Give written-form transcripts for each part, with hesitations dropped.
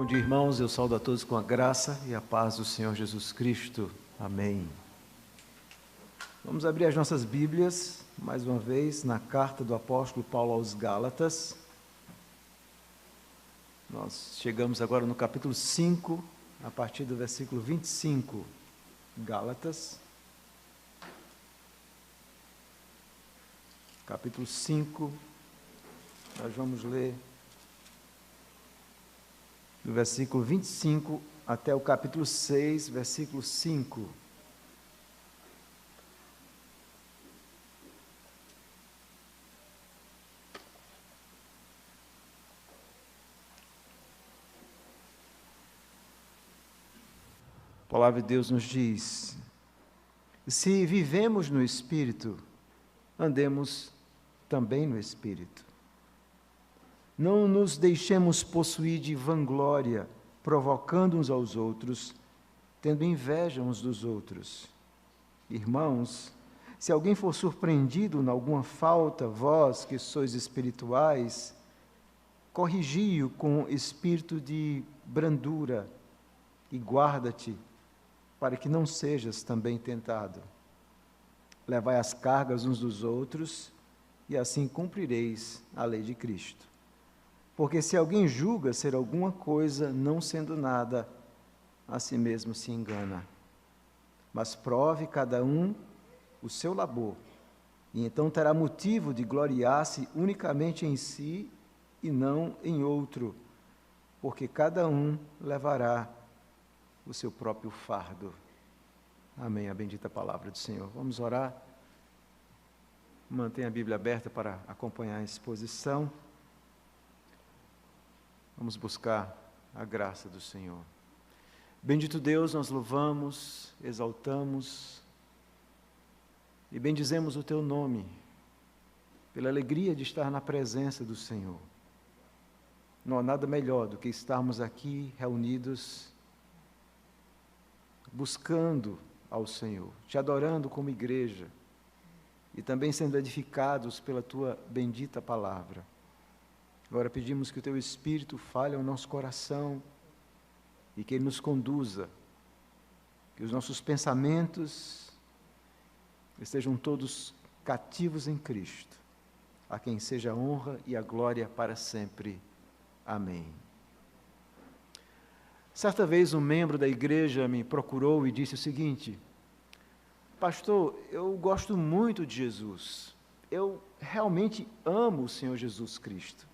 dia, irmãos. Eu saúdo a todos com a graça e a paz do Senhor Jesus Cristo. Amém. Vamos abrir as nossas Bíblias, mais uma vez, na carta do apóstolo Paulo aos Gálatas. Nós chegamos agora no capítulo 5, a partir do versículo 25. Gálatas. Capítulo 5, nós vamos ler do versículo 25 até o capítulo 6, versículo 5. A palavra de Deus nos diz: se vivemos no Espírito, andemos também no Espírito. Não nos deixemos possuir de vanglória, provocando uns aos outros, tendo inveja uns dos outros. Irmãos, se alguém for surpreendido em alguma falta, vós que sois espirituais, corrigi-o com espírito de brandura e guarda-te, para que não sejas também tentado. Levai as cargas uns dos outros, e assim cumprireis a lei de Cristo. Porque se alguém julga ser alguma coisa, não sendo nada, a si mesmo se engana. Mas prove cada um o seu labor, e então terá motivo de gloriar-se unicamente em si e não em outro, porque cada um levará o seu próprio fardo. Amém, a bendita palavra do Senhor. Vamos orar. Mantenha a Bíblia aberta para acompanhar a exposição. Vamos buscar a graça do Senhor. Bendito Deus, nós louvamos, exaltamos e bendizemos o Teu nome, pela alegria de estar na presença do Senhor. Não há nada melhor do que estarmos aqui reunidos, buscando ao Senhor, Te adorando como igreja, e também sendo edificados pela Tua bendita palavra. Agora pedimos que o Teu Espírito fale ao nosso coração e que Ele nos conduza, que os nossos pensamentos estejam todos cativos em Cristo, a quem seja a honra e a glória para sempre. Amém. Certa vez um membro da igreja me procurou e disse o seguinte: pastor, eu gosto muito de Jesus, eu realmente amo o Senhor Jesus Cristo,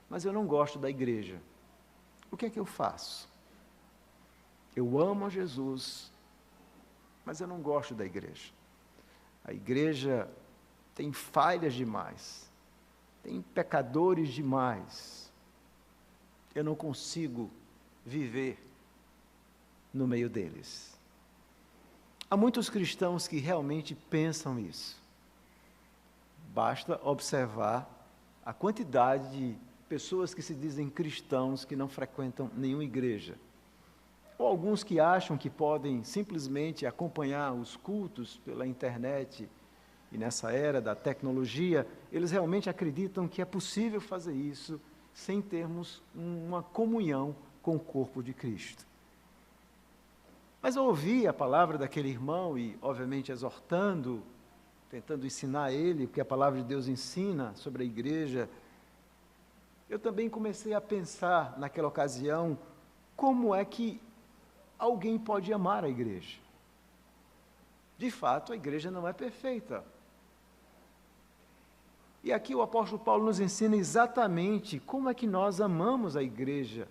mas eu não gosto da igreja. O que é que eu faço? Eu amo a Jesus, mas eu não gosto da igreja. A igreja tem falhas demais, tem pecadores demais. Eu não consigo viver no meio deles. Há muitos cristãos que realmente pensam isso. Basta observar a quantidade de pessoas que se dizem cristãos que não frequentam nenhuma igreja. Ou alguns que acham que podem simplesmente acompanhar os cultos pela internet, e nessa era da tecnologia, eles realmente acreditam que é possível fazer isso sem termos uma comunhão com o corpo de Cristo. Mas eu ouvi a palavra daquele irmão e, obviamente, exortando, tentando ensinar a ele o que a palavra de Deus ensina sobre a igreja. Eu também comecei a pensar, naquela ocasião, como é que alguém pode amar a igreja. De fato, a igreja não é perfeita. E aqui o apóstolo Paulo nos ensina exatamente como é que nós amamos a igreja.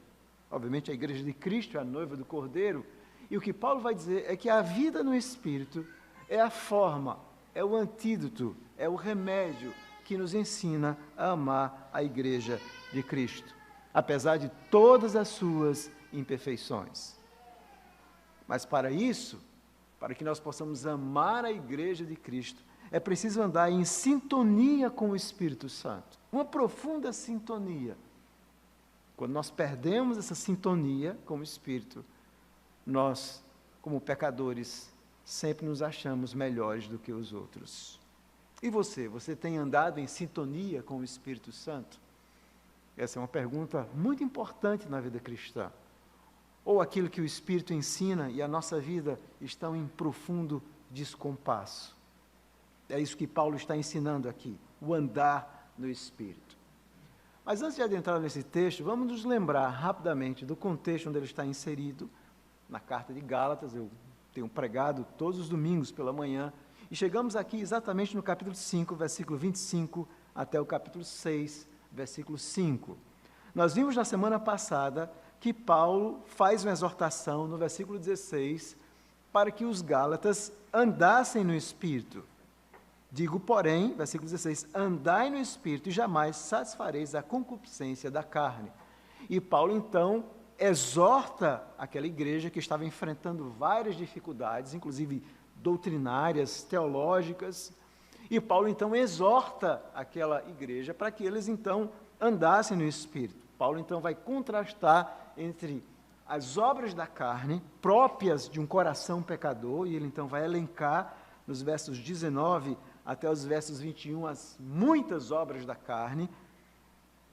Obviamente, a igreja de Cristo é a noiva do Cordeiro. E o que Paulo vai dizer é que a vida no Espírito é a forma, é o antídoto, é o remédio que nos ensina a amar a igreja de Cristo, apesar de todas as suas imperfeições. Mas para isso, para que nós possamos amar a igreja de Cristo, é preciso andar em sintonia com o Espírito Santo, uma profunda sintonia. Quando nós perdemos essa sintonia com o Espírito, nós, como pecadores, sempre nos achamos melhores do que os outros. E você tem andado em sintonia com o Espírito Santo? Essa é uma pergunta muito importante na vida cristã. ou aquilo que o Espírito ensina e a nossa vida estão em profundo descompasso. É isso que Paulo está ensinando aqui, o andar no Espírito. Mas antes de adentrar nesse texto, vamos nos lembrar rapidamente do contexto onde ele está inserido, na carta de Gálatas. Eu tenho pregado todos os domingos pela manhã, e chegamos aqui exatamente no capítulo 5, versículo 25, até o capítulo 6, versículo 5. Nós vimos na semana passada que Paulo faz uma exortação no versículo 16 para que os gálatas andassem no Espírito. Digo, porém, versículo 16, andai no Espírito e jamais satisfareis a concupiscência da carne. E Paulo, então, exorta aquela igreja que estava enfrentando várias dificuldades, inclusive doutrinárias, teológicas, e Paulo, então, exorta aquela igreja para que eles, então, andassem no Espírito. Paulo, então, vai contrastar entre as obras da carne, próprias de um coração pecador, e ele, então, vai elencar, nos versos 19 até os versos 21, as muitas obras da carne,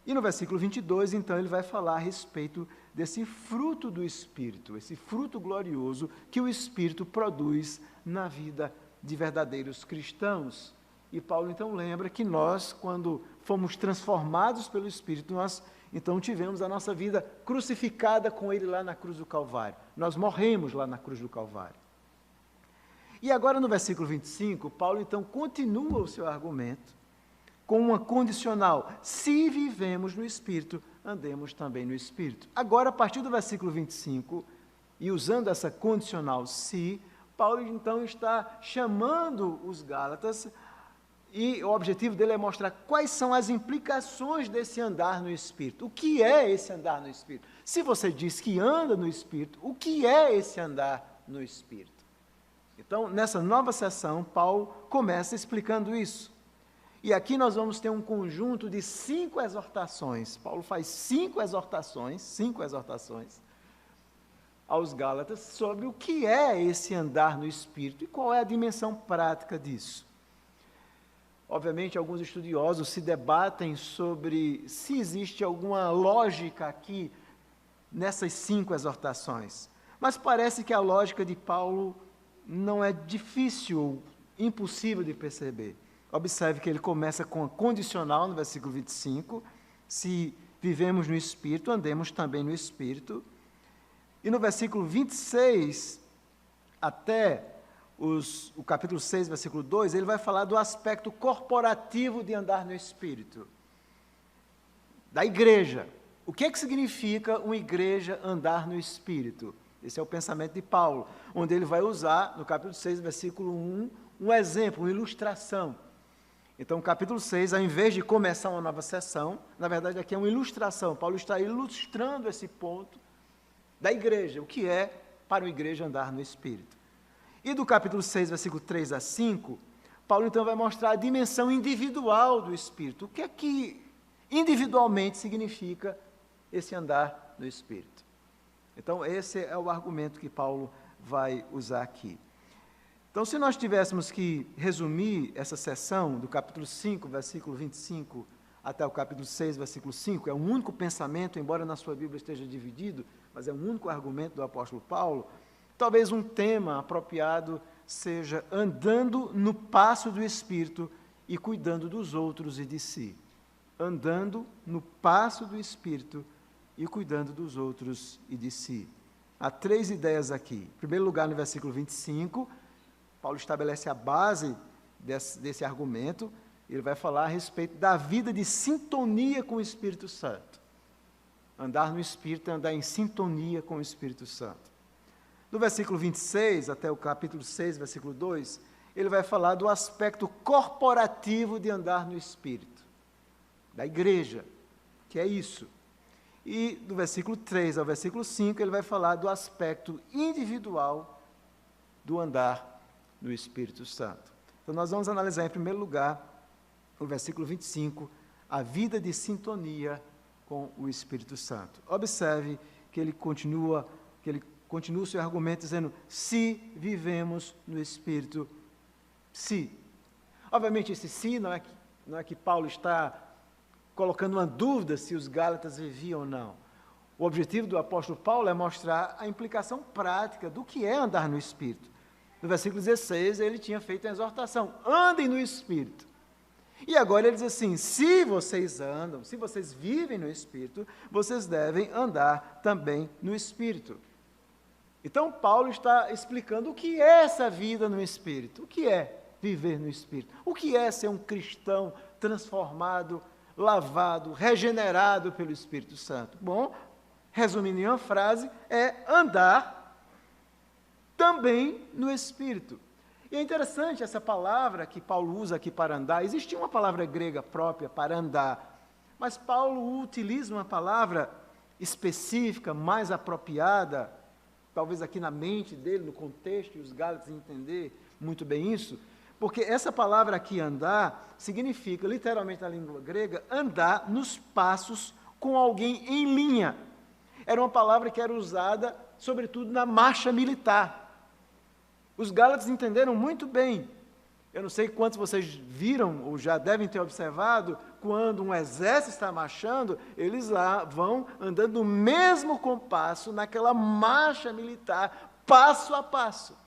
e no versículo 22, então, ele vai falar a respeito desse fruto do Espírito, esse fruto glorioso que o Espírito produz na vida de verdadeiros cristãos. E Paulo, então, lembra que nós, quando fomos transformados pelo Espírito, nós, então, tivemos a nossa vida crucificada com Ele lá na cruz do Calvário. Nós morremos lá na cruz do Calvário. E agora, no versículo 25, Paulo, então, continua o seu argumento com uma condicional: se vivemos no Espírito, andemos também no Espírito. Agora, a partir do versículo 25, e usando essa condicional se, Paulo, então, está chamando os gálatas, e o objetivo dele é mostrar quais são as implicações desse andar no Espírito. O que é esse andar no Espírito? Se você diz que anda no Espírito, o que é esse andar no Espírito? Então, nessa nova sessão, Paulo começa explicando isso. E aqui nós vamos ter um conjunto de 5 exortações. Paulo faz 5 exortações aos gálatas sobre o que é esse andar no Espírito e qual é a dimensão prática disso. Obviamente, alguns estudiosos se debatem sobre se existe alguma lógica aqui nessas 5 exortações. Mas parece que a lógica de Paulo não é difícil, impossível de perceber. Observe que ele começa com a condicional no versículo 25, se vivemos no Espírito, andemos também no Espírito. E no versículo 26 até o capítulo 6, versículo 2, ele vai falar do aspecto corporativo de andar no Espírito, da igreja. O que é que significa uma igreja andar no Espírito? Esse é o pensamento de Paulo, onde ele vai usar, no capítulo 6, versículo 1, um exemplo, uma ilustração. Então, capítulo 6, ao invés de começar uma nova sessão, na verdade aqui é uma ilustração. Paulo está ilustrando esse ponto da igreja, o que é para uma igreja andar no Espírito. E do capítulo 6, versículo 3 a 5, Paulo então vai mostrar a dimensão individual do Espírito. O que é que individualmente significa esse andar no Espírito? Então, esse é o argumento que Paulo vai usar aqui. Então, se nós tivéssemos que resumir essa sessão do capítulo 5, versículo 25, até o capítulo 6, versículo 5, é um único pensamento, embora na sua Bíblia esteja dividido, mas é um único argumento do apóstolo Paulo. Talvez um tema apropriado seja andando no passo do Espírito e cuidando dos outros e de si. Andando no passo do Espírito e cuidando dos outros e de si. Há 3 ideias aqui. Em primeiro lugar, no versículo 25, Paulo estabelece a base desse argumento. Ele vai falar a respeito da vida de sintonia com o Espírito Santo. Andar no Espírito é andar em sintonia com o Espírito Santo. No versículo 26, até o capítulo 6, versículo 2, ele vai falar do aspecto corporativo de andar no Espírito, da igreja, que é isso. E do versículo 3 ao versículo 5, ele vai falar do aspecto individual do andar no Espírito Santo. Então, nós vamos analisar, em primeiro lugar, o versículo 25, a vida de sintonia com o Espírito Santo. Observe que ele continua o seu argumento dizendo, se vivemos no Espírito, se. Obviamente, esse se não é que Paulo está colocando uma dúvida se os gálatas viviam ou não. O objetivo do apóstolo Paulo é mostrar a implicação prática do que é andar no Espírito. No versículo 16, ele tinha feito a exortação: andem no Espírito. E agora ele diz assim: se vocês andam, se vocês vivem no Espírito, vocês devem andar também no Espírito. Então, Paulo está explicando o que é essa vida no Espírito, o que é viver no Espírito, o que é ser um cristão transformado, lavado, regenerado pelo Espírito Santo. Bom, resumindo em uma frase, é andar também no Espírito. E é interessante essa palavra que Paulo usa aqui para andar. Existia uma palavra grega própria para andar, mas Paulo utiliza uma palavra específica, mais apropriada, talvez aqui na mente dele, no contexto, e os gálatas entender muito bem isso, porque essa palavra aqui, andar, significa, literalmente na língua grega, andar nos passos com alguém em linha. Era uma palavra que era usada, sobretudo, na marcha militar. Os gálatas entenderam muito bem. Eu não sei quantos vocês viram, ou já devem ter observado, quando um exército está marchando, eles lá vão andando no mesmo compasso, naquela marcha militar, passo a passo.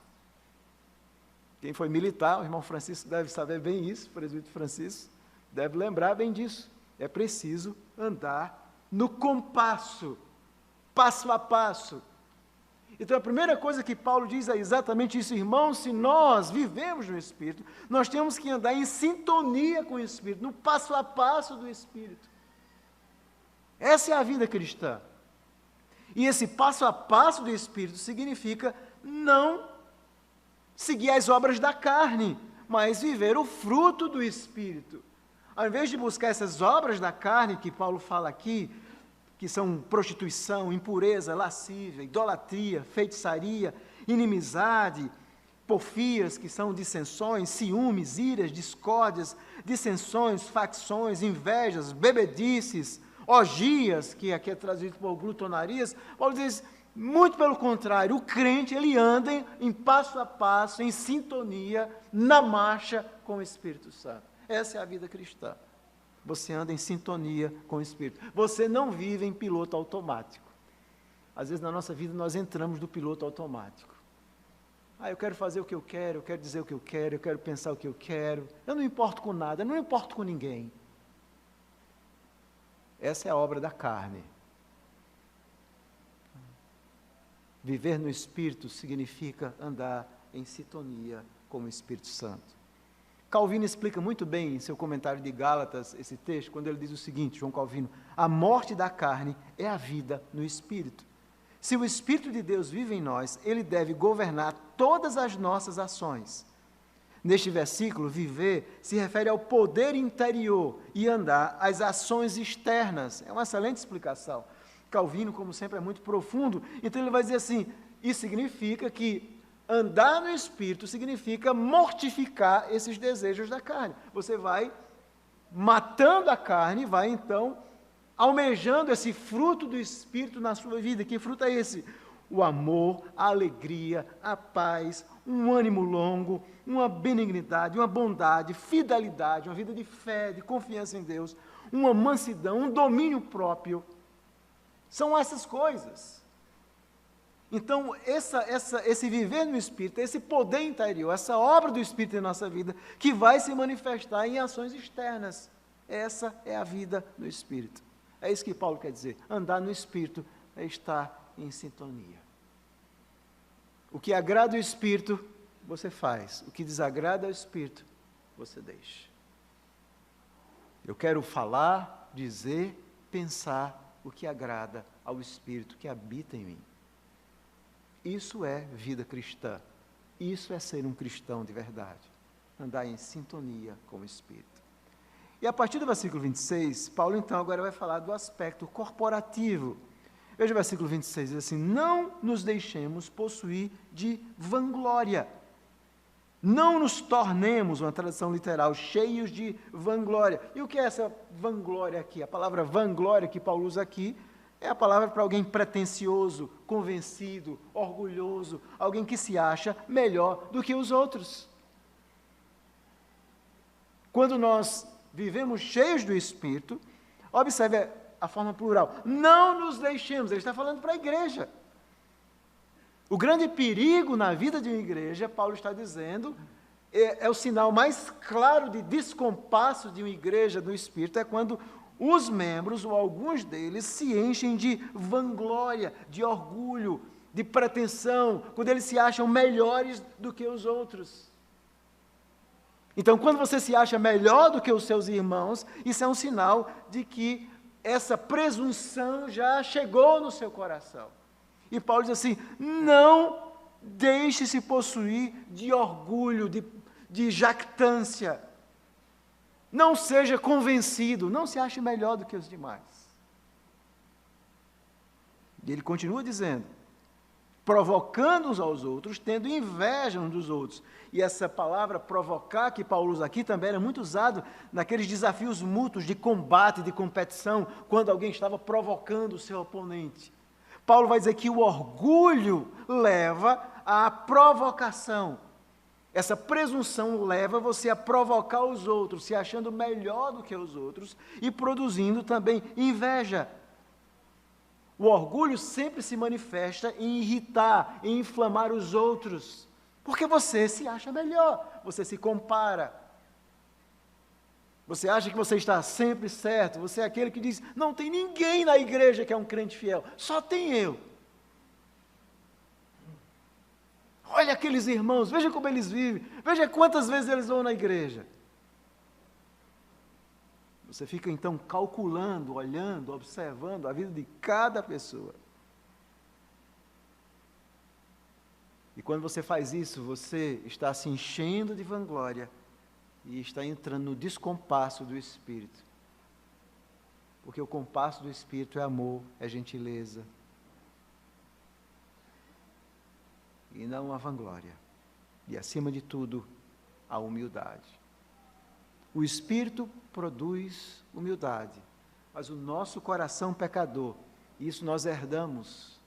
Quem foi militar, o irmão Francisco deve saber bem isso, o presbítero Francisco deve lembrar bem disso. É preciso andar no compasso, passo a passo. Então, a primeira coisa que Paulo diz é exatamente isso: irmãos, se nós vivemos no Espírito, nós temos que andar em sintonia com o Espírito, no passo a passo do Espírito. Essa é a vida cristã. E esse passo a passo do Espírito significa não seguir as obras da carne, mas viver o fruto do Espírito. Ao invés de buscar essas obras da carne que Paulo fala aqui, que são prostituição, impureza, lascívia, idolatria, feitiçaria, inimizade, porfias, que são dissensões, ciúmes, iras, discórdias, dissensões, facções, invejas, bebedices, orgias, que aqui é traduzido por glutonarias. Paulo diz, muito pelo contrário, o crente, ele anda em passo a passo, em sintonia, na marcha com o Espírito Santo. Essa é a vida cristã. Você anda em sintonia com o Espírito. Você não vive em piloto automático. Às vezes na nossa vida nós entramos no piloto automático. Eu quero fazer o que eu quero dizer o que eu quero pensar o que eu quero. Eu não importo com nada, eu não importo com ninguém. Essa é a obra da carne. Viver no Espírito significa andar em sintonia com o Espírito Santo. Calvino explica muito bem em seu comentário de Gálatas esse texto, quando ele diz o seguinte, João Calvino: a morte da carne é a vida no Espírito. Se o Espírito de Deus vive em nós, ele deve governar todas as nossas ações. Neste versículo, viver se refere ao poder interior e andar às ações externas. É uma excelente explicação. Calvino, como sempre, é muito profundo, então ele vai dizer assim, isso significa que andar no Espírito significa mortificar esses desejos da carne. Você vai matando a carne, vai então almejando esse fruto do Espírito na sua vida. Que fruto é esse? O amor, a alegria, a paz, um ânimo longo, uma benignidade, uma bondade, fidelidade, uma vida de fé, de confiança em Deus, uma mansidão, um domínio próprio. São essas coisas. Então, esse viver no Espírito, esse poder interior, essa obra do Espírito em nossa vida, que vai se manifestar em ações externas. Essa é a vida no Espírito. É isso que Paulo quer dizer. Andar no Espírito é estar em sintonia. O que agrada o Espírito, você faz. O que desagrada o Espírito, você deixa. Eu quero falar, dizer, pensar o que agrada ao Espírito que habita em mim. Isso é vida cristã. Isso é ser um cristão de verdade. Andar em sintonia com o Espírito. E a partir do versículo 26, Paulo então agora vai falar do aspecto corporativo. Veja o versículo 26, diz assim, não nos deixemos possuir de vanglória. Não nos tornemos, uma tradução literal, cheios de vanglória. E o que é essa vanglória aqui? A palavra vanglória que Paulo usa aqui é a palavra para alguém pretensioso, convencido, orgulhoso, alguém que se acha melhor do que os outros. Quando nós vivemos cheios do Espírito, observe, a forma plural. Não nos deixemos, ele está falando para a igreja. O grande perigo na vida de uma igreja, Paulo está dizendo, é o sinal mais claro de descompasso de uma igreja do Espírito, é quando os membros, ou alguns deles, se enchem de vanglória, de orgulho, de pretensão, quando eles se acham melhores do que os outros. Então, quando você se acha melhor do que os seus irmãos, isso é um sinal de que essa presunção já chegou no seu coração. E Paulo diz assim, não deixe-se possuir de orgulho, de jactância. Não seja convencido, não se ache melhor do que os demais. E ele continua dizendo, provocando uns aos outros, tendo inveja uns dos outros. E essa palavra provocar que Paulo usa aqui também era muito usado naqueles desafios mútuos de combate, de competição, quando alguém estava provocando o seu oponente. Paulo vai dizer que o orgulho leva à provocação. Essa presunção leva você a provocar os outros, se achando melhor do que os outros e produzindo também inveja. O orgulho sempre se manifesta em irritar, em inflamar os outros, porque você se acha melhor, você se compara. Você acha que você está sempre certo, você é aquele que diz, não tem ninguém na igreja que é um crente fiel, só tem eu. Olha aqueles irmãos, veja como eles vivem, veja quantas vezes eles vão na igreja. Você fica então calculando, olhando, observando a vida de cada pessoa. E quando você faz isso, você está se enchendo de vanglória e está entrando no descompasso do Espírito. Porque o compasso do Espírito é amor, é gentileza. E não a vanglória. E, acima de tudo, a humildade. O Espírito produz humildade, mas o nosso coração pecador, isso nós herdamos,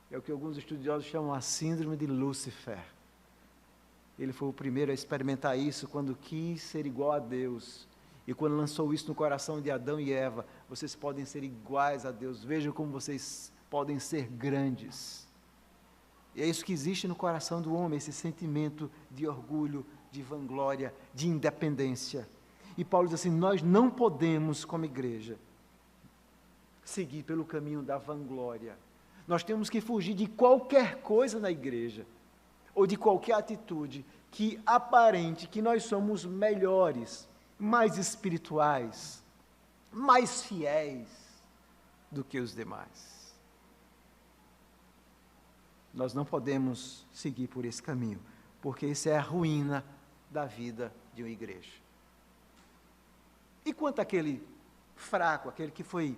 é o que alguns estudiosos chamam a síndrome de Lúcifer. Ele foi o primeiro a experimentar isso quando quis ser igual a Deus, e quando lançou isso no coração de Adão e Eva, vocês podem ser iguais a Deus, vejam como vocês podem ser grandes. E é isso que existe no coração do homem, esse sentimento de orgulho, de vanglória, de independência. E Paulo diz assim, nós não podemos, como igreja, seguir pelo caminho da vanglória. Nós temos que fugir de qualquer coisa na igreja, ou de qualquer atitude que aparente que nós somos melhores, mais espirituais, mais fiéis do que os demais. Nós não podemos seguir por esse caminho, porque isso é a ruína da vida de uma igreja. E quanto àquele fraco, aquele que foi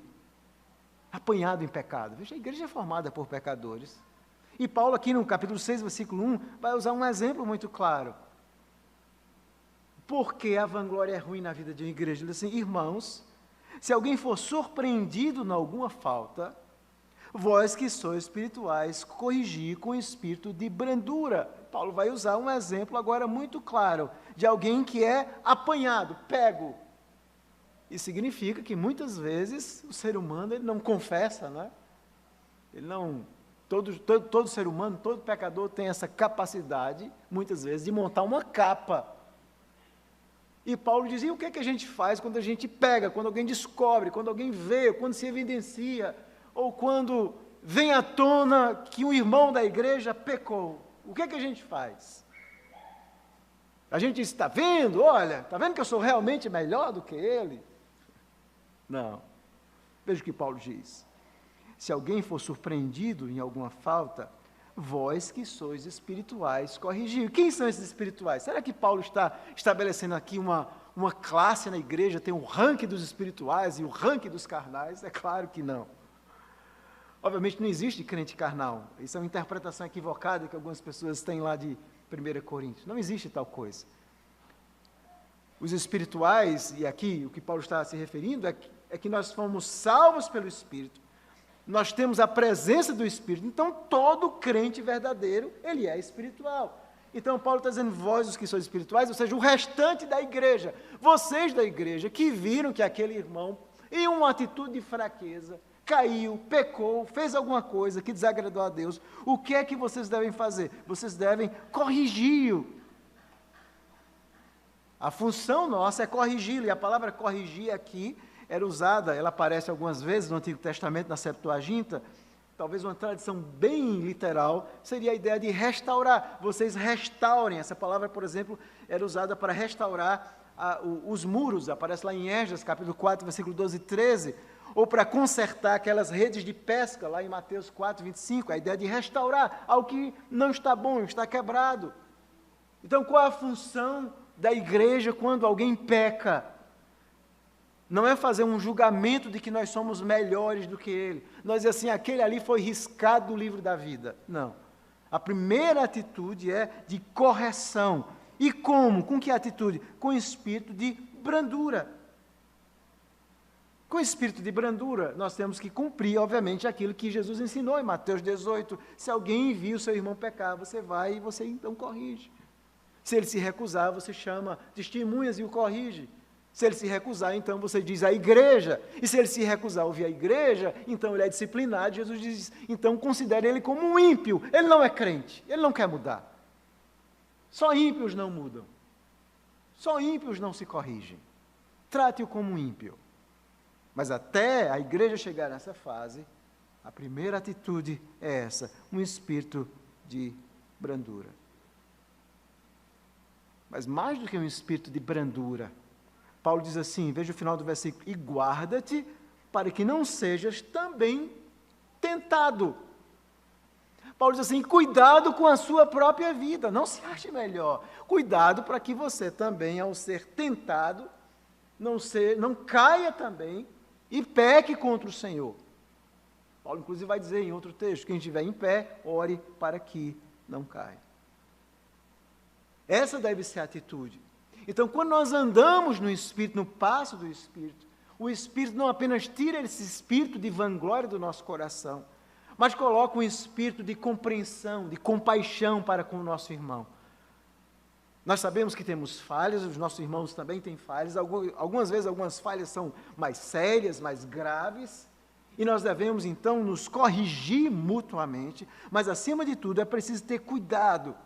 apanhado em pecado? Veja, a igreja é formada por pecadores. E Paulo aqui no capítulo 6, versículo 1, vai usar um exemplo muito claro. Por que a vanglória é ruim na vida de uma igreja? Ele diz assim, irmãos, se alguém for surpreendido em alguma falta, vós que sois espirituais, corrigi com espírito de brandura. Paulo vai usar um exemplo agora muito claro, de alguém que é apanhado, pego. Isso significa que muitas vezes o ser humano ele não confessa, né? Ele não, todo ser humano, todo pecador tem essa capacidade, muitas vezes, de montar uma capa. E Paulo dizia, o que é que a gente faz quando a gente pega, quando alguém descobre, quando alguém vê, quando se evidencia, ou quando vem à tona que um irmão da igreja pecou? O que é que a gente faz? A gente diz, está vendo? Olha, está vendo que eu sou realmente melhor do que ele? Não. Veja o que Paulo diz. Se alguém for surpreendido em alguma falta, vós que sois espirituais, corrigi. Quem são esses espirituais? Será que Paulo está estabelecendo aqui uma classe na igreja, tem um ranking dos espirituais e o ranking dos carnais? É claro que não. Obviamente não existe crente carnal. Isso é uma interpretação equivocada que algumas pessoas têm lá de 1 Coríntios. Não existe tal coisa. Os espirituais, e aqui o que Paulo está se referindo, é que nós fomos salvos pelo Espírito. Nós temos a presença do Espírito. Então, todo crente verdadeiro, ele é espiritual. Então, Paulo está dizendo, vós os que sois espirituais, ou seja, o restante da igreja, vocês da igreja, que viram que aquele irmão em uma atitude de fraqueza, caiu, pecou, fez alguma coisa que desagradou a Deus, o que é que vocês devem fazer? Vocês devem corrigi-o. A função nossa é corrigi-lo, e a palavra corrigir aqui era usada, ela aparece algumas vezes no Antigo Testamento, na Septuaginta, talvez uma tradução bem literal, seria a ideia de restaurar. Vocês restaurem. Essa palavra, por exemplo, era usada para restaurar os muros, aparece lá em Esdras, capítulo 4, versículo 12 e 13, ou para consertar aquelas redes de pesca, lá em Mateus 4, 25, a ideia de restaurar algo que não está bom, está quebrado. Então, qual é a função da igreja quando alguém peca? Não é fazer um julgamento de que nós somos melhores do que ele. Nós dizer assim, aquele ali foi riscado do livro da vida. Não. A primeira atitude é de correção. E como? Com que atitude? Com espírito de brandura. Com espírito de brandura, nós temos que cumprir, obviamente, aquilo que Jesus ensinou em Mateus 18. Se alguém viu o seu irmão pecar, você vai e você então corrige. Se ele se recusar, você chama testemunhas e o corrige. Se ele se recusar, então você diz à igreja. E se ele se recusar a ouvir a igreja, então ele é disciplinado. Jesus diz, então considere ele como um ímpio. Ele não é crente, ele não quer mudar. Só ímpios não mudam. Só ímpios não se corrigem. Trate-o como um ímpio. Mas até a igreja chegar nessa fase, a primeira atitude é essa, um espírito de brandura. Mas mais do que um espírito de brandura, Paulo diz assim, veja o final do versículo, e guarda-te para que não sejas também tentado. Paulo diz assim, cuidado com a sua própria vida, não se ache melhor. Cuidado para que você também, ao ser tentado, não caia também e peque contra o Senhor. Paulo, inclusive, vai dizer em outro texto, quem estiver em pé, ore para que não caia. Essa deve ser a atitude. Então, quando nós andamos no Espírito, no passo do Espírito, o Espírito não apenas tira esse espírito de vanglória do nosso coração, mas coloca um espírito de compreensão, de compaixão para com o nosso irmão. Nós sabemos que temos falhas, os nossos irmãos também têm falhas, algumas vezes algumas falhas são mais sérias, mais graves, e nós devemos então nos corrigir mutuamente, mas acima de tudo é preciso ter cuidado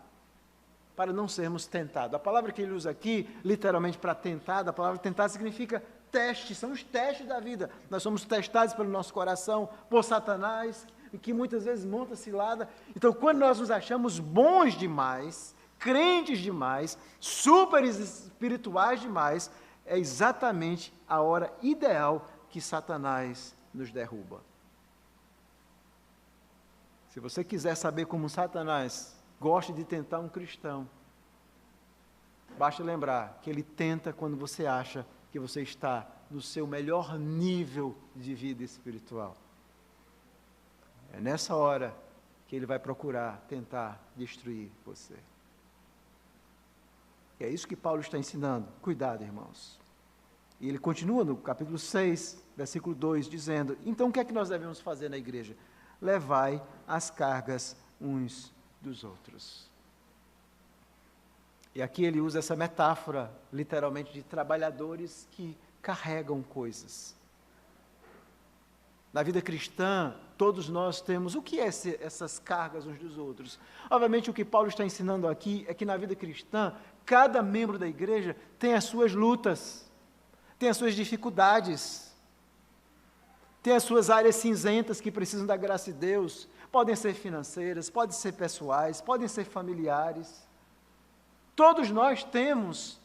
para não sermos tentados. A palavra que ele usa aqui, literalmente para tentar, a palavra tentar significa teste, são os testes da vida. Nós somos testados pelo nosso coração, por Satanás, que muitas vezes monta cilada. Então, quando nós nos achamos bons demais, crentes demais, super espirituais demais, é exatamente a hora ideal que Satanás nos derruba. Se você quiser saber como Satanás gosta de tentar um cristão, basta lembrar que ele tenta quando você acha que você está no seu melhor nível de vida espiritual. É nessa hora que ele vai procurar tentar destruir você. E é isso que Paulo está ensinando. Cuidado, irmãos. E ele continua no capítulo 6, versículo 2, dizendo, então o que é que nós devemos fazer na igreja? Levai as cargas uns dos outros. E aqui ele usa essa metáfora, literalmente, de trabalhadores que carregam coisas. Na vida cristã, todos nós temos, o que é essas cargas uns dos outros? Obviamente, o que Paulo está ensinando aqui é que na vida cristã, cada membro da igreja tem as suas lutas, tem as suas dificuldades, tem as suas áreas cinzentas que precisam da graça de Deus, podem ser financeiras, podem ser pessoais, podem ser familiares. Todos nós temos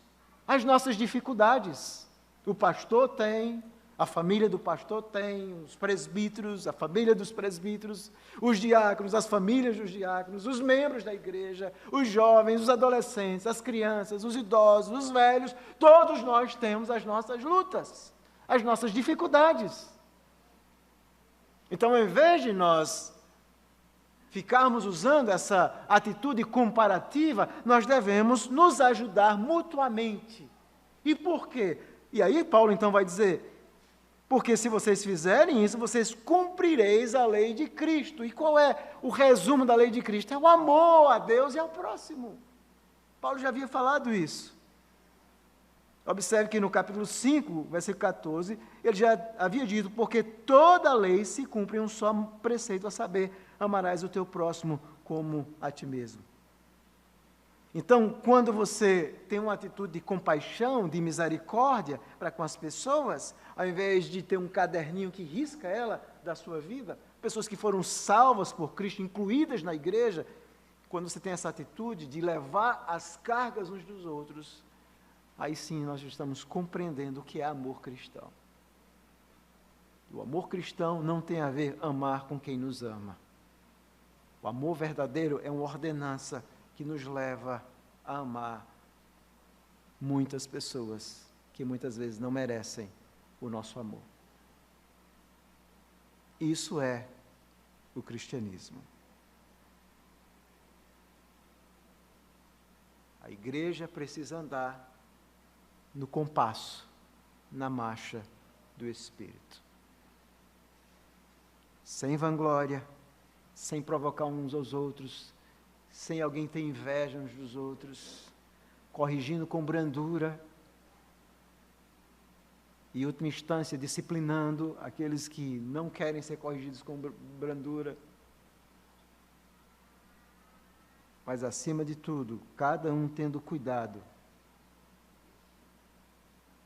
as nossas dificuldades. O pastor tem, a família do pastor tem, os presbíteros, a família dos presbíteros, os diáconos, as famílias dos diáconos, os membros da igreja, os jovens, os adolescentes, as crianças, os idosos, os velhos, todos nós temos as nossas lutas, as nossas dificuldades. Então, ao invés de nós ficarmos usando essa atitude comparativa, nós devemos nos ajudar mutuamente. E por quê? E aí Paulo então vai dizer, porque se vocês fizerem isso, vocês cumprireis a lei de Cristo. E qual é o resumo da lei de Cristo? É o amor a Deus e ao próximo. Paulo já havia falado isso. Observe que no capítulo 5, versículo 14, ele já havia dito, porque toda a lei se cumpre em um só preceito, a saber, amarás o teu próximo como a ti mesmo. Então, quando você tem uma atitude de compaixão, de misericórdia para com as pessoas, ao invés de ter um caderninho que risca ela da sua vida, pessoas que foram salvas por Cristo, incluídas na igreja, quando você tem essa atitude de levar as cargas uns dos outros, aí sim nós estamos compreendendo o que é amor cristão. O amor cristão não tem a ver amar com quem nos ama. O amor verdadeiro é uma ordenança que nos leva a amar muitas pessoas que muitas vezes não merecem o nosso amor. Isso é o cristianismo. A igreja precisa andar no compasso, na marcha do Espírito. Sem vanglória, sem provocar uns aos outros, sem alguém ter inveja uns dos outros, corrigindo com brandura, e, em última instância, disciplinando aqueles que não querem ser corrigidos com brandura. Mas, acima de tudo, cada um tendo cuidado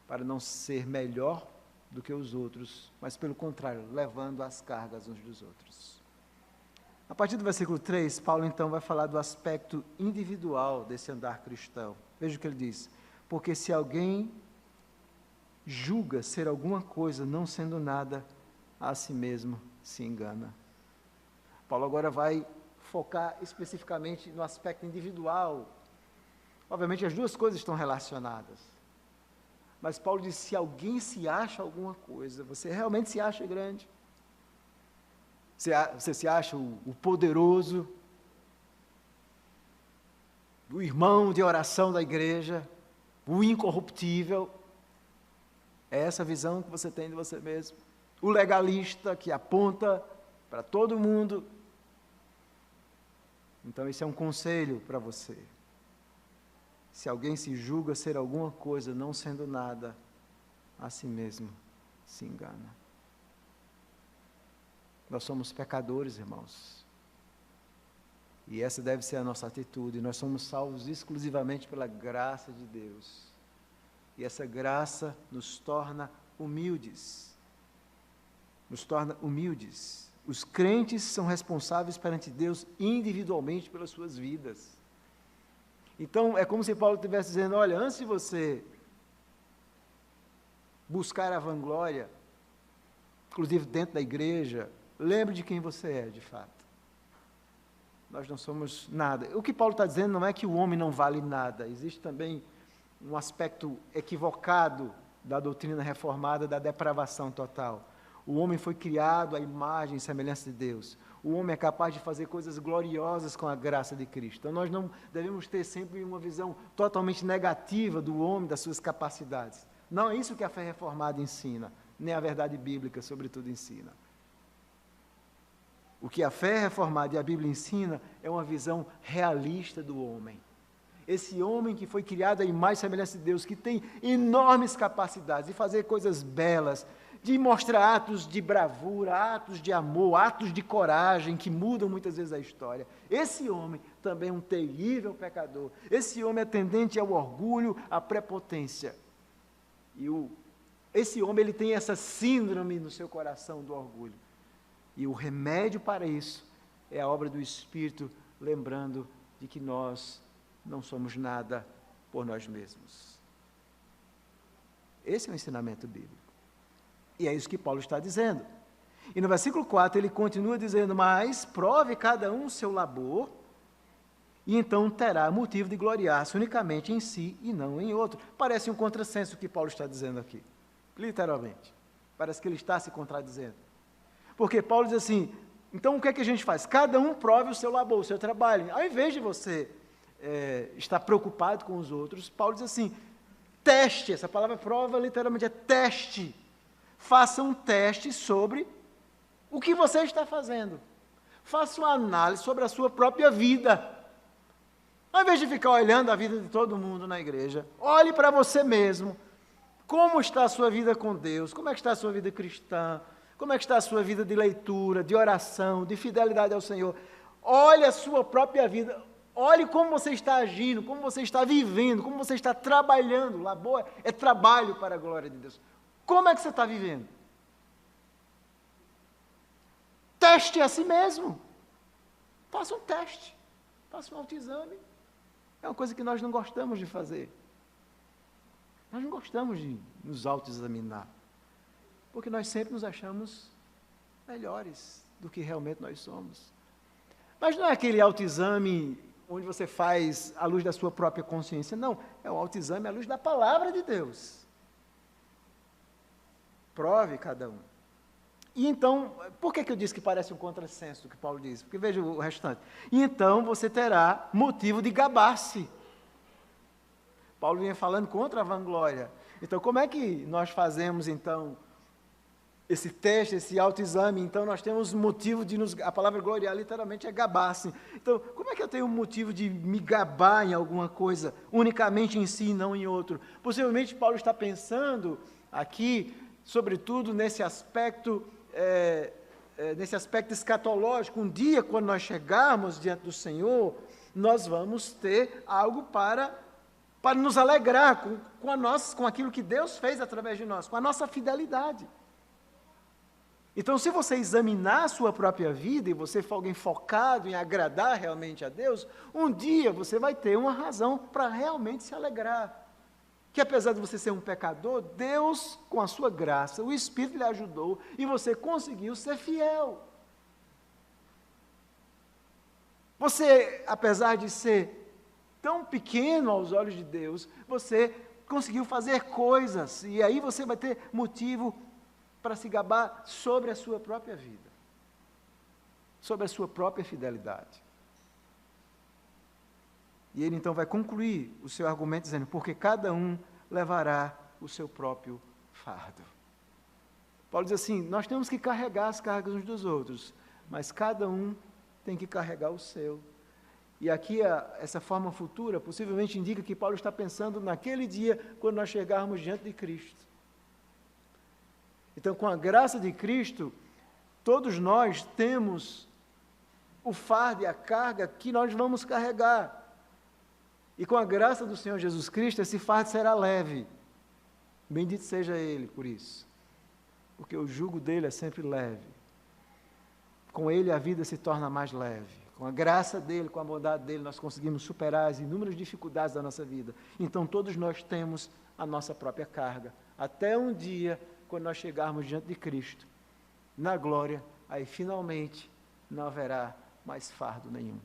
para não ser melhor do que os outros, mas, pelo contrário, levando as cargas uns dos outros. A partir do versículo 3, Paulo então vai falar do aspecto individual desse andar cristão. Veja o que ele diz: porque se alguém julga ser alguma coisa, não sendo nada, a si mesmo se engana. Paulo agora vai focar especificamente no aspecto individual. Obviamente as duas coisas estão relacionadas. Mas Paulo diz, se alguém se acha alguma coisa, você realmente se acha grande? Você se acha o poderoso, o irmão de oração da igreja, o incorruptível? É essa visão que você tem de você mesmo? O legalista que aponta para todo mundo? Então esse é um conselho para você. Se alguém se julga ser alguma coisa, não sendo nada, a si mesmo se engana. Nós somos pecadores, irmãos. E essa deve ser a nossa atitude. Nós somos salvos exclusivamente pela graça de Deus. E essa graça nos torna humildes. Nos torna humildes. Os crentes são responsáveis perante Deus individualmente pelas suas vidas. Então, é como se Paulo estivesse dizendo, olha, antes de você buscar a vanglória, inclusive dentro da igreja, lembre de quem você é, de fato. Nós não somos nada. O que Paulo está dizendo não é que o homem não vale nada. Existe também um aspecto equivocado da doutrina reformada da depravação total. O homem foi criado à imagem e semelhança de Deus. O homem é capaz de fazer coisas gloriosas com a graça de Cristo. Então, nós não devemos ter sempre uma visão totalmente negativa do homem, das suas capacidades. Não é isso que a fé reformada ensina, nem a verdade bíblica, sobretudo, ensina. O que a fé reformada e a Bíblia ensina é uma visão realista do homem. Esse homem que foi criado à imagem e semelhança de Deus, que tem enormes capacidades de fazer coisas belas, de mostrar atos de bravura, atos de amor, atos de coragem, que mudam muitas vezes a história. Esse homem também é um terrível pecador. Esse homem é tendente ao orgulho, à prepotência. E esse homem ele tem essa síndrome no seu coração do orgulho. E o remédio para isso é a obra do Espírito, lembrando de que nós não somos nada por nós mesmos. Esse é o ensinamento bíblico. E é isso que Paulo está dizendo. E no versículo 4 ele continua dizendo, mas prove cada um o seu labor, e então terá motivo de gloriar-se unicamente em si e não em outro. Parece um contrassenso o que Paulo está dizendo aqui, literalmente. Parece que ele está se contradizendo. Porque Paulo diz assim, então o que é que a gente faz? Cada um prove o seu labor, o seu trabalho. Ao invés de você estar preocupado com os outros, Paulo diz assim, teste, essa palavra prova literalmente é teste. Faça um teste sobre o que você está fazendo. Faça uma análise sobre a sua própria vida. Ao invés de ficar olhando a vida de todo mundo na igreja, olhe para você mesmo. Como está a sua vida com Deus? Como é que está a sua vida cristã? Como é que está a sua vida de leitura, de oração, de fidelidade ao Senhor? Olhe a sua própria vida. Olhe como você está agindo, como você está vivendo, como você está trabalhando. Labor é trabalho para a glória de Deus. Como é que você está vivendo? Teste a si mesmo. Faça um teste. Faça um autoexame. É uma coisa que nós não gostamos de fazer. Nós não gostamos de nos autoexaminar. Porque nós sempre nos achamos melhores do que realmente nós somos. Mas não é aquele autoexame onde você faz à luz da sua própria consciência. Não, é o autoexame à luz da palavra de Deus. Prove cada um. E então, por que eu disse que parece um contrassenso do que Paulo diz? Porque veja o restante. E então você terá motivo de gabar-se. Paulo vinha falando contra a vanglória. Então, como é que nós fazemos, então, esse teste, esse autoexame? Então, nós temos motivo de nos... A palavra gloriar, literalmente, é gabar-se. Então, como é que eu tenho motivo de me gabar em alguma coisa, unicamente em si e não em outro? Possivelmente, Paulo está pensando aqui, sobretudo, nesse aspecto escatológico. Um dia, quando nós chegarmos diante do Senhor, nós vamos ter algo para nos alegrar com aquilo que Deus fez através de nós, com a nossa fidelidade. Então, se você examinar a sua própria vida e você for alguém focado em agradar realmente a Deus, um dia você vai ter uma razão para realmente se alegrar. Que apesar de você ser um pecador, Deus, com a sua graça, o Espírito lhe ajudou e você conseguiu ser fiel. Você, apesar de ser tão pequeno aos olhos de Deus, você conseguiu fazer coisas, e aí você vai ter motivo para se gabar sobre a sua própria vida, sobre a sua própria fidelidade. E ele então vai concluir o seu argumento dizendo, porque cada um levará o seu próprio fardo. Paulo diz assim, nós temos que carregar as cargas uns dos outros, mas cada um tem que carregar o seu. E aqui essa forma futura possivelmente indica que Paulo está pensando naquele dia quando nós chegarmos diante de Cristo. Então, com a graça de Cristo, todos nós temos o fardo e a carga que nós vamos carregar. E com a graça do Senhor Jesus Cristo, esse fardo será leve. Bendito seja Ele por isso. Porque o jugo dele é sempre leve. Com Ele a vida se torna mais leve. Com a graça dele, com a bondade dele, nós conseguimos superar as inúmeras dificuldades da nossa vida. Então, todos nós temos a nossa própria carga. Até um dia, quando nós chegarmos diante de Cristo, na glória, aí finalmente não haverá mais fardo nenhum.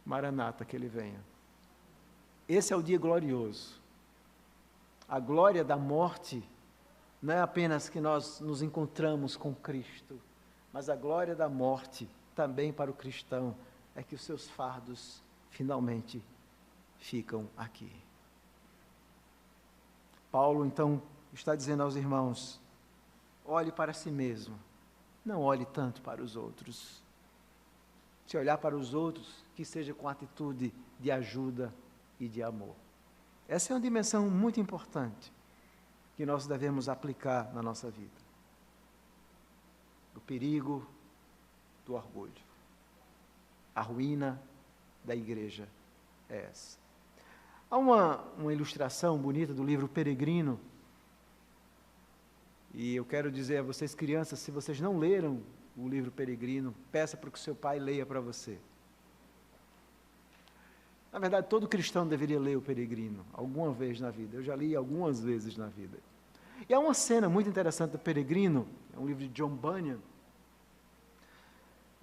Maranata, que Ele venha. Esse é o dia glorioso. A glória da morte não é apenas que nós nos encontramos com Cristo, mas a glória da morte também para o cristão é que os seus fardos finalmente ficam aqui. Paulo então está dizendo aos irmãos, olhe para si mesmo, não olhe tanto para os outros. Se olhar para os outros, que seja com atitude de ajuda e de amor. Essa é uma dimensão muito importante que nós devemos aplicar na nossa vida. O perigo do orgulho. A ruína da igreja é essa. Há uma ilustração bonita do livro Peregrino, e eu quero dizer a vocês, crianças, se vocês não leram o livro Peregrino, peça para que o seu pai leia para você. Na verdade, todo cristão deveria ler o Peregrino, alguma vez na vida. Eu já li algumas vezes na vida. E há uma cena muito interessante do Peregrino, é um livro de John Bunyan,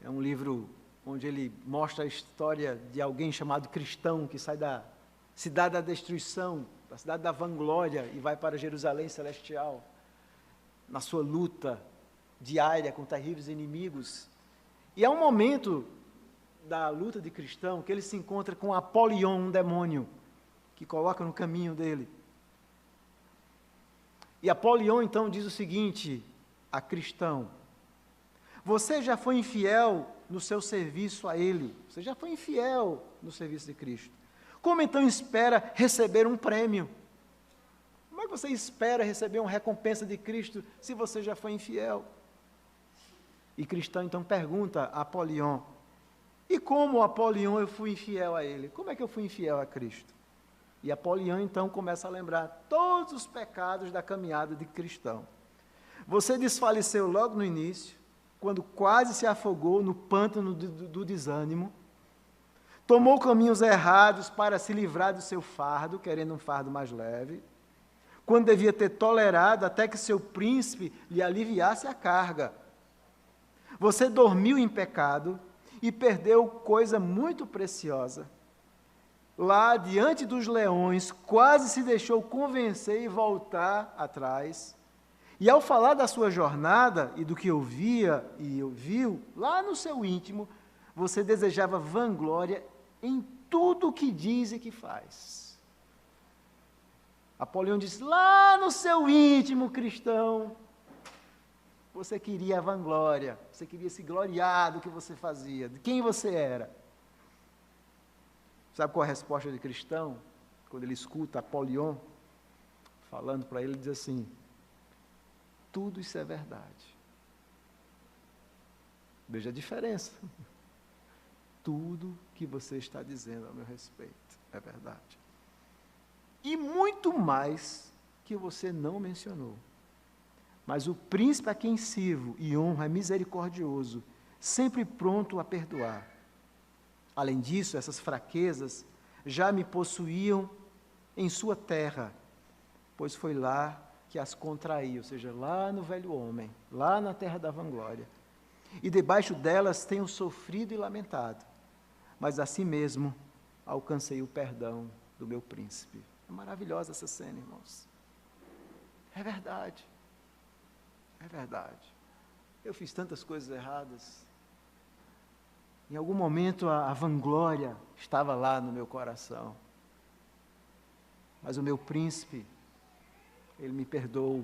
é um livro onde ele mostra a história de alguém chamado cristão que sai da cidade da destruição, da cidade da vanglória e vai para Jerusalém celestial, na sua luta diária com terríveis inimigos. E há um momento da luta de cristão que ele se encontra com Apolion, um demônio, que coloca no caminho dele. E Apolion então diz o seguinte a cristão, você já foi infiel no seu serviço a Ele, você já foi infiel no serviço de Cristo. Como então espera receber um prêmio? Como é que você espera receber uma recompensa de Cristo se você já foi infiel? E Cristão então pergunta a Apolion, e como Apolion eu fui infiel a ele? Como é que eu fui infiel a Cristo? E Apolion então começa a lembrar todos os pecados da caminhada de cristão. Você desfaleceu logo no início, quando quase se afogou no pântano do desânimo, tomou caminhos errados para se livrar do seu fardo, querendo um fardo mais leve, quando devia ter tolerado até que seu príncipe lhe aliviasse a carga. Você dormiu em pecado e perdeu coisa muito preciosa. Lá, diante dos leões, quase se deixou convencer e voltar atrás. E ao falar da sua jornada e do que ouvia e ouviu, lá no seu íntimo, você desejava vanglória em tudo o que diz e que faz. Apolion diz, lá no seu íntimo, cristão, você queria a vanglória, você queria se gloriar do que você fazia, de quem você era. Sabe qual é a resposta de cristão? Quando ele escuta Apolion falando para ele, ele diz assim, tudo isso é verdade. Veja a diferença. Tudo que você está dizendo a meu respeito é verdade. E muito mais que você não mencionou. Mas o príncipe a quem sirvo e honro é misericordioso, sempre pronto a perdoar. Além disso, essas fraquezas já me possuíam em sua terra, pois foi lá que as contraí, ou seja, lá no velho homem, lá na terra da vanglória. E debaixo delas tenho sofrido e lamentado, mas assim mesmo alcancei o perdão do meu príncipe. É maravilhosa essa cena, irmãos. É verdade. É verdade. Eu fiz tantas coisas erradas. Em algum momento a vanglória estava lá no meu coração. Mas o meu príncipe, ele me perdoou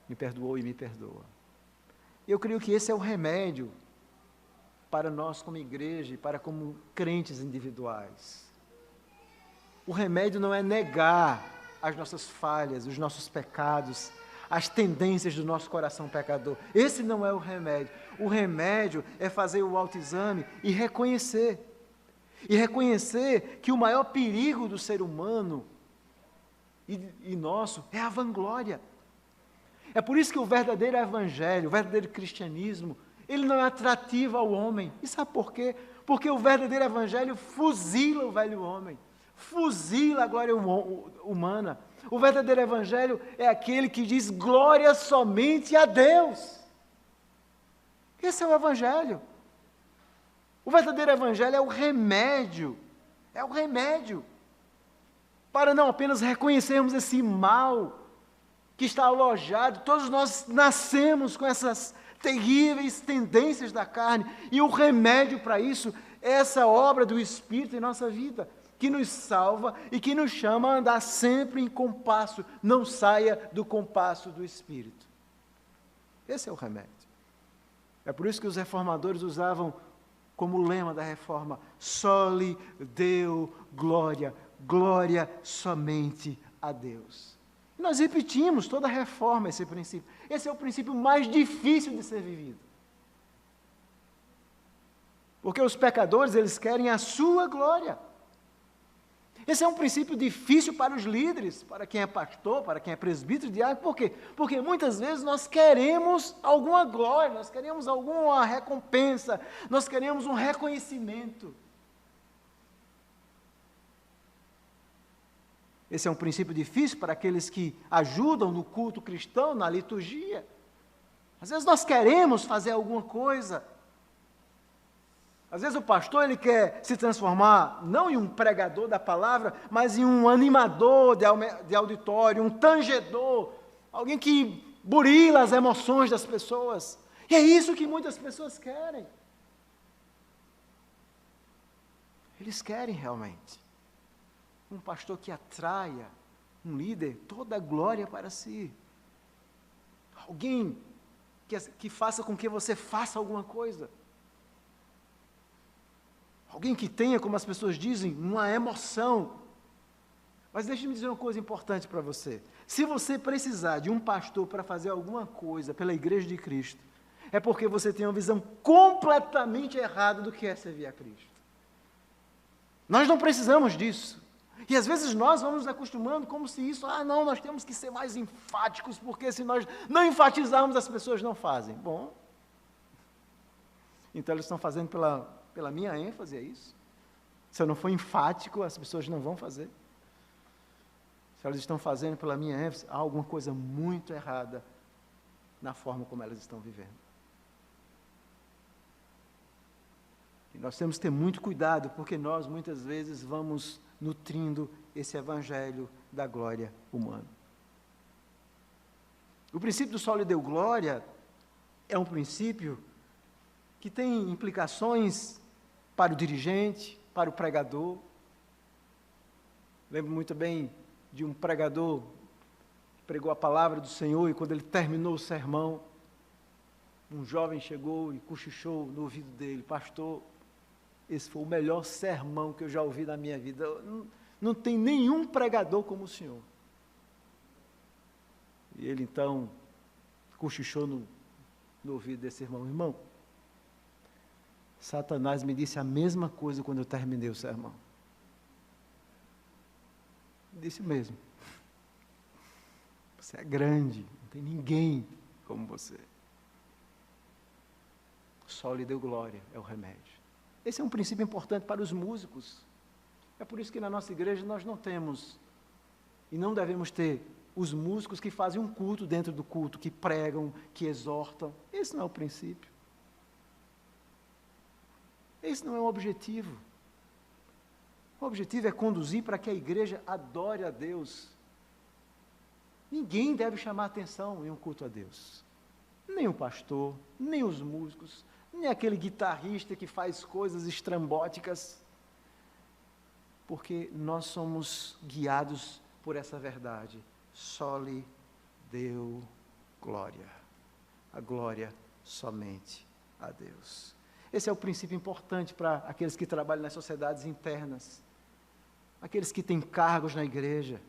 e me perdoa. Eu creio que esse é o remédio para nós como igreja e para como crentes individuais. O remédio não é negar as nossas falhas, os nossos pecados, as tendências do nosso coração pecador. Esse não é o remédio. O remédio é fazer o autoexame e reconhecer. E reconhecer que o maior perigo do ser humano e nosso é a vanglória. É por isso que o verdadeiro evangelho, o verdadeiro cristianismo, ele não é atrativo ao homem. E sabe por quê? Porque o verdadeiro evangelho fuzila o velho homem, fuzila a glória humana. O verdadeiro evangelho é aquele que diz glória somente a Deus. Esse é o evangelho. O verdadeiro evangelho é o remédio para não apenas reconhecermos esse mal que está alojado. Todos nós nascemos com essas terríveis tendências da carne, e o remédio para isso é essa obra do Espírito em nossa vida, que nos salva e que nos chama a andar sempre em compasso, não saia do compasso do Espírito. Esse é o remédio. É por isso que os reformadores usavam como lema da reforma, soli Deo glória, glória somente a Deus. E nós repetimos toda a reforma esse princípio. Esse é o princípio mais difícil de ser vivido. Porque os pecadores, eles querem a sua glória. Esse é um princípio difícil para os líderes, para quem é pastor, para quem é presbítero, diácono. Por quê? Porque muitas vezes nós queremos alguma glória, nós queremos alguma recompensa, nós queremos um reconhecimento. Esse é um princípio difícil para aqueles que ajudam no culto cristão, na liturgia. Às vezes nós queremos fazer alguma coisa. Às vezes o pastor ele quer se transformar não em um pregador da palavra, mas em um animador de auditório, um tangedor, alguém que burila as emoções das pessoas. E é isso que muitas pessoas querem. Eles querem realmente um pastor que atraia, um líder, toda a glória para si. Alguém que faça com que você faça alguma coisa. Alguém que tenha, como as pessoas dizem, uma emoção. Mas deixe-me dizer uma coisa importante para você. Se você precisar de um pastor para fazer alguma coisa pela Igreja de Cristo, é porque você tem uma visão completamente errada do que é servir a Cristo. Nós não precisamos disso. E às vezes nós vamos nos acostumando como se isso, não, nós temos que ser mais enfáticos, porque se nós não enfatizarmos, as pessoas não fazem. Bom, então eles estão fazendo pela minha ênfase, é isso? Se eu não for enfático, as pessoas não vão fazer. Se elas estão fazendo pela minha ênfase, há alguma coisa muito errada na forma como elas estão vivendo. E nós temos que ter muito cuidado, porque nós muitas vezes vamos nutrindo esse evangelho da glória humana. O princípio do solo deu glória é um princípio que tem implicações para o dirigente, para o pregador. Lembro muito bem de um pregador que pregou a palavra do Senhor e quando ele terminou o sermão, um jovem chegou e cochichou no ouvido dele: pastor, esse foi o melhor sermão que eu já ouvi na minha vida. Não tem nenhum pregador como o senhor. E ele então cochichou no ouvido desse irmão: irmão, Satanás me disse a mesma coisa quando eu terminei o sermão. Disse mesmo. Você é grande, não tem ninguém como você. O sol lhe deu glória, é o remédio. Esse é um princípio importante para os músicos. É por isso que na nossa igreja nós não temos, e não devemos ter, os músicos que fazem um culto dentro do culto, que pregam, que exortam. Esse não é o princípio. Esse não é o objetivo. O objetivo é conduzir para que a igreja adore a Deus. Ninguém deve chamar atenção em um culto a Deus. Nem o pastor, nem os músicos, nem aquele guitarrista que faz coisas estrambóticas, porque nós somos guiados por essa verdade. Só lhe deu glória. A glória somente a Deus. Esse é o princípio importante para aqueles que trabalham nas sociedades internas, aqueles que têm cargos na igreja.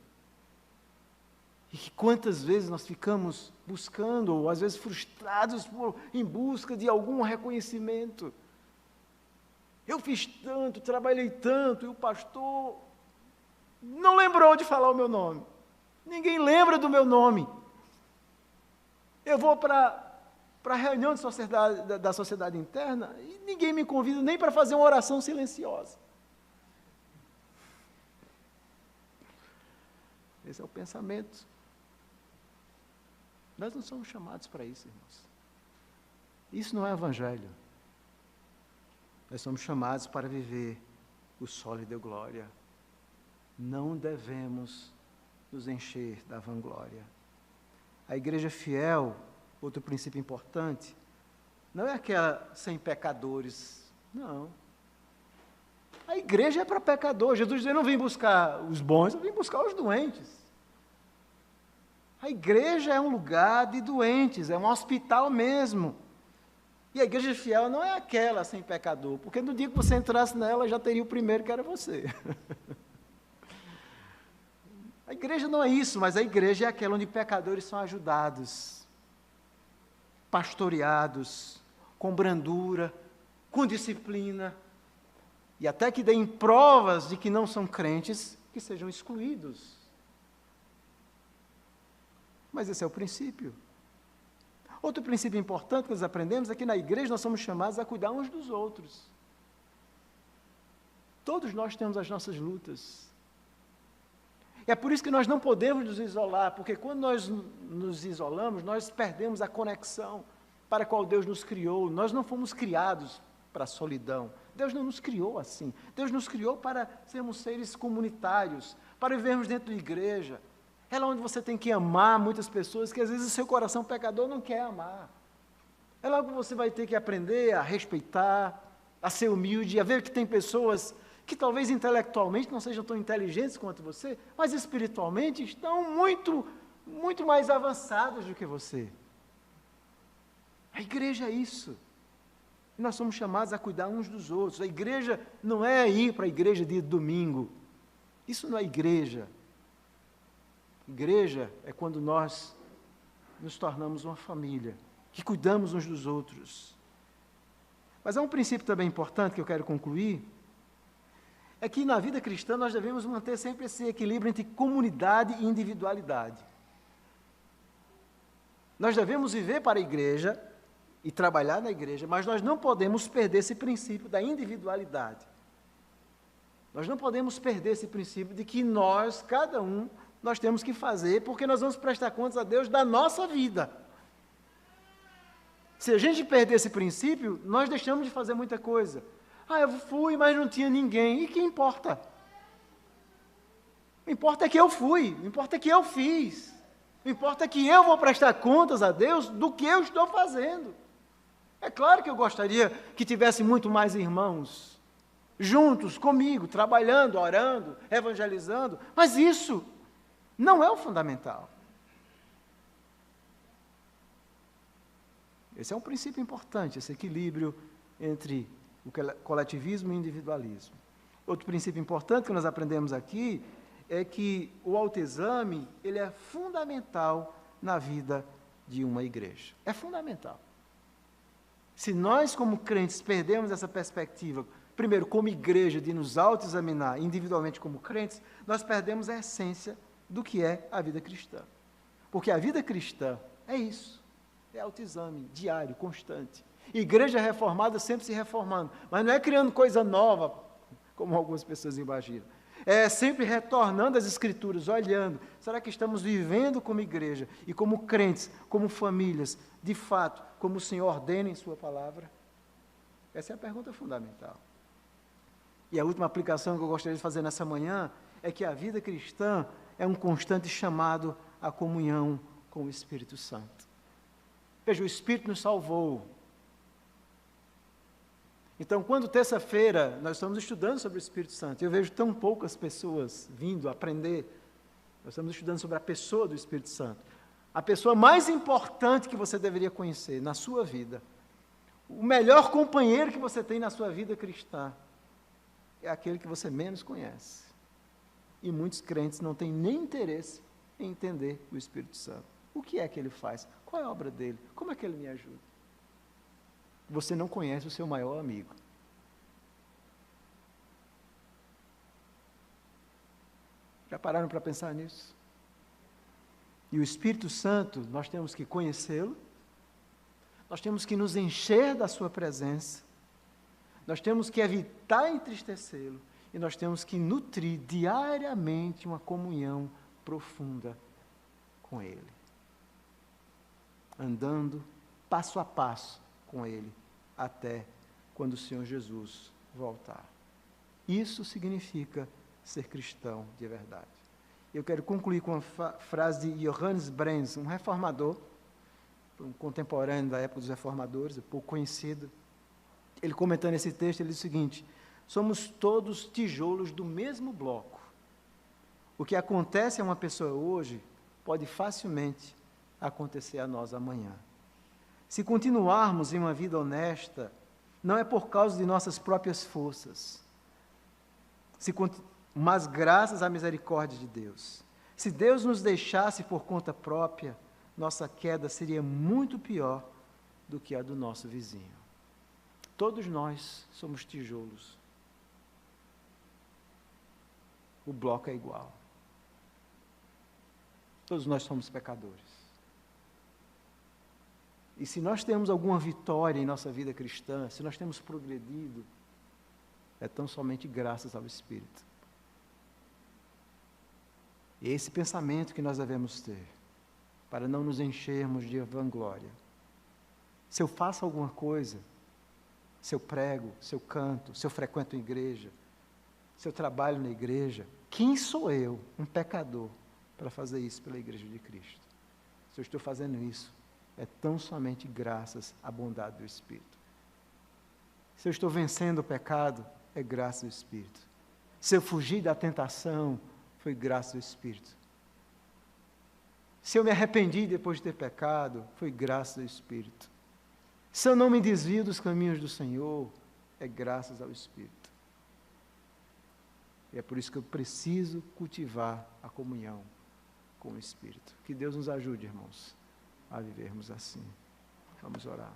E que quantas vezes nós ficamos buscando, ou às vezes frustrados em busca de algum reconhecimento. Eu fiz tanto, trabalhei tanto, e o pastor não lembrou de falar o meu nome. Ninguém lembra do meu nome. Eu vou para a reunião da sociedade interna e ninguém me convida nem para fazer uma oração silenciosa. Esse é o pensamento. Nós não somos chamados para isso, irmãos. Isso não é evangelho. Nós somos chamados para viver o sol lhe deu glória. Não devemos nos encher da vanglória. A igreja fiel, outro princípio importante, não é aquela sem pecadores, não. A igreja é para pecador. Jesus disse: eu não vim buscar os bons, eu vim buscar os doentes. A igreja é um lugar de doentes, é um hospital mesmo. E a igreja fiel não é aquela sem pecador, porque no dia que você entrasse nela, já teria o primeiro, que era você. A igreja não é isso, mas a igreja é aquela onde pecadores são ajudados, pastoreados, com brandura, com disciplina, e até que deem provas de que não são crentes, que sejam excluídos. Mas esse é o princípio. Outro princípio importante que nós aprendemos é que na igreja nós somos chamados a cuidar uns dos outros. Todos nós temos as nossas lutas. É por isso que nós não podemos nos isolar, porque quando nós nos isolamos, nós perdemos a conexão para a qual Deus nos criou. Nós não fomos criados para a solidão. Deus não nos criou assim. Deus nos criou para sermos seres comunitários, para vivermos dentro da igreja. É lá onde você tem que amar muitas pessoas que às vezes o seu coração pecador não quer amar. É lá que você vai ter que aprender a respeitar, a ser humilde, a ver que tem pessoas que talvez intelectualmente não sejam tão inteligentes quanto você, mas espiritualmente estão muito, muito mais avançadas do que você. A igreja é isso. E nós somos chamados a cuidar uns dos outros. A igreja não é ir para a igreja dia de domingo. Isso não é igreja. Igreja é quando nós nos tornamos uma família, que cuidamos uns dos outros. Mas há um princípio também importante que eu quero concluir, é que na vida cristã nós devemos manter sempre esse equilíbrio entre comunidade e individualidade. Nós devemos viver para a igreja e trabalhar na igreja, mas nós não podemos perder esse princípio da individualidade. Nós não podemos perder esse princípio de que nós, cada um, nós temos que fazer, porque nós vamos prestar contas a Deus da nossa vida. Se a gente perder esse princípio, nós deixamos de fazer muita coisa. Eu fui, mas não tinha ninguém. E que importa? O importa é que eu fui, o importa é que eu fiz. O importa é que eu vou prestar contas a Deus do que eu estou fazendo. É claro que eu gostaria que tivesse muito mais irmãos juntos comigo, trabalhando, orando, evangelizando, mas isso não é o fundamental. Esse é um princípio importante, esse equilíbrio entre o coletivismo e o individualismo. Outro princípio importante que nós aprendemos aqui é que o autoexame, ele é fundamental na vida de uma igreja. É fundamental. Se nós, como crentes, perdemos essa perspectiva, primeiro, como igreja, de nos autoexaminar individualmente como crentes, nós perdemos a essência do que é a vida cristã. Porque a vida cristã é isso, é autoexame diário, constante. Igreja reformada sempre se reformando, mas não é criando coisa nova, como algumas pessoas imaginam. É sempre retornando às Escrituras, olhando, será que estamos vivendo como igreja e como crentes, como famílias, de fato, como o Senhor ordena em sua palavra? Essa é a pergunta fundamental. E a última aplicação que eu gostaria de fazer nessa manhã é que a vida cristã é um constante chamado à comunhão com o Espírito Santo. Veja, o Espírito nos salvou. Então, quando terça-feira nós estamos estudando sobre o Espírito Santo, eu vejo tão poucas pessoas vindo aprender, nós estamos estudando sobre a pessoa do Espírito Santo, a pessoa mais importante que você deveria conhecer na sua vida, o melhor companheiro que você tem na sua vida cristã, é aquele que você menos conhece. E muitos crentes não têm nem interesse em entender o Espírito Santo. O que é que ele faz? Qual é a obra dele? Como é que ele me ajuda? Você não conhece o seu maior amigo. Já pararam para pensar nisso? E o Espírito Santo, nós temos que conhecê-lo, nós temos que nos encher da sua presença, nós temos que evitar entristecê-lo, e nós temos que nutrir diariamente uma comunhão profunda com ele. Andando passo a passo com ele, até quando o Senhor Jesus voltar. Isso significa ser cristão de verdade. Eu quero concluir com uma frase de Johannes Brahms, um reformador, um contemporâneo da época dos reformadores, pouco conhecido. Ele comentando esse texto, ele diz o seguinte: somos todos tijolos do mesmo bloco. O que acontece a uma pessoa hoje pode facilmente acontecer a nós amanhã. Se continuarmos em uma vida honesta, não é por causa de nossas próprias forças, mas graças à misericórdia de Deus. Se Deus nos deixasse por conta própria, nossa queda seria muito pior do que a do nosso vizinho. Todos nós somos tijolos. O bloco é igual. Todos nós somos pecadores. E se nós temos alguma vitória em nossa vida cristã, se nós temos progredido, é tão somente graças ao Espírito. E é esse pensamento que nós devemos ter, para não nos enchermos de vanglória. Se eu faço alguma coisa, se eu prego, se eu canto, se eu frequento a igreja, se eu trabalho na igreja, quem sou eu, um pecador, para fazer isso pela igreja de Cristo? Se eu estou fazendo isso, é tão somente graças à bondade do Espírito. Se eu estou vencendo o pecado, é graças ao Espírito. Se eu fugi da tentação, foi graças ao Espírito. Se eu me arrependi depois de ter pecado, foi graças ao Espírito. Se eu não me desvio dos caminhos do Senhor, é graças ao Espírito. E é por isso que eu preciso cultivar a comunhão com o Espírito. Que Deus nos ajude, irmãos, a vivermos assim. Vamos orar.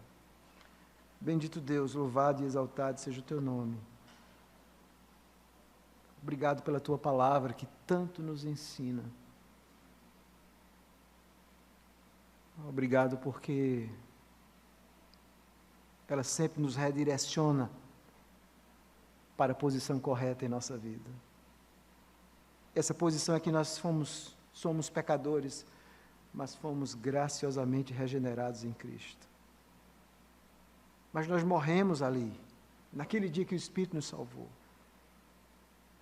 Bendito Deus, louvado e exaltado seja o teu nome. Obrigado pela tua palavra que tanto nos ensina. Obrigado porque ela sempre nos redireciona para a posição correta em nossa vida. Essa posição é que nós somos pecadores, mas fomos graciosamente regenerados em Cristo. Mas nós morremos ali, naquele dia que o Espírito nos salvou,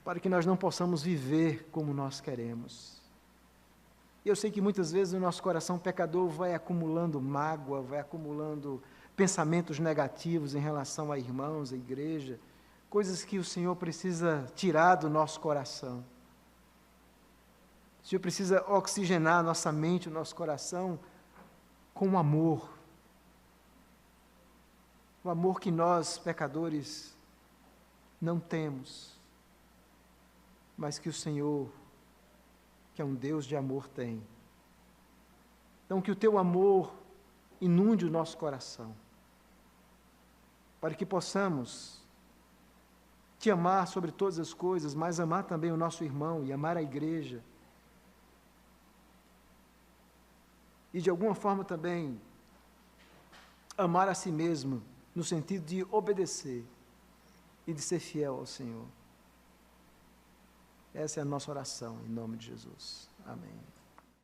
para que nós não possamos viver como nós queremos. E eu sei que muitas vezes o nosso coração pecador vai acumulando mágoa, vai acumulando pensamentos negativos em relação a irmãos, a igreja, coisas que o Senhor precisa tirar do nosso coração. O Senhor precisa oxigenar a nossa mente, o nosso coração, com amor. O amor que nós, pecadores, não temos, mas que o Senhor, que é um Deus de amor, tem. Então, que o teu amor inunde o nosso coração, para que possamos te amar sobre todas as coisas, mas amar também o nosso irmão e amar a igreja. E de alguma forma também amar a si mesmo, no sentido de obedecer e de ser fiel ao Senhor. Essa é a nossa oração, em nome de Jesus. Amém.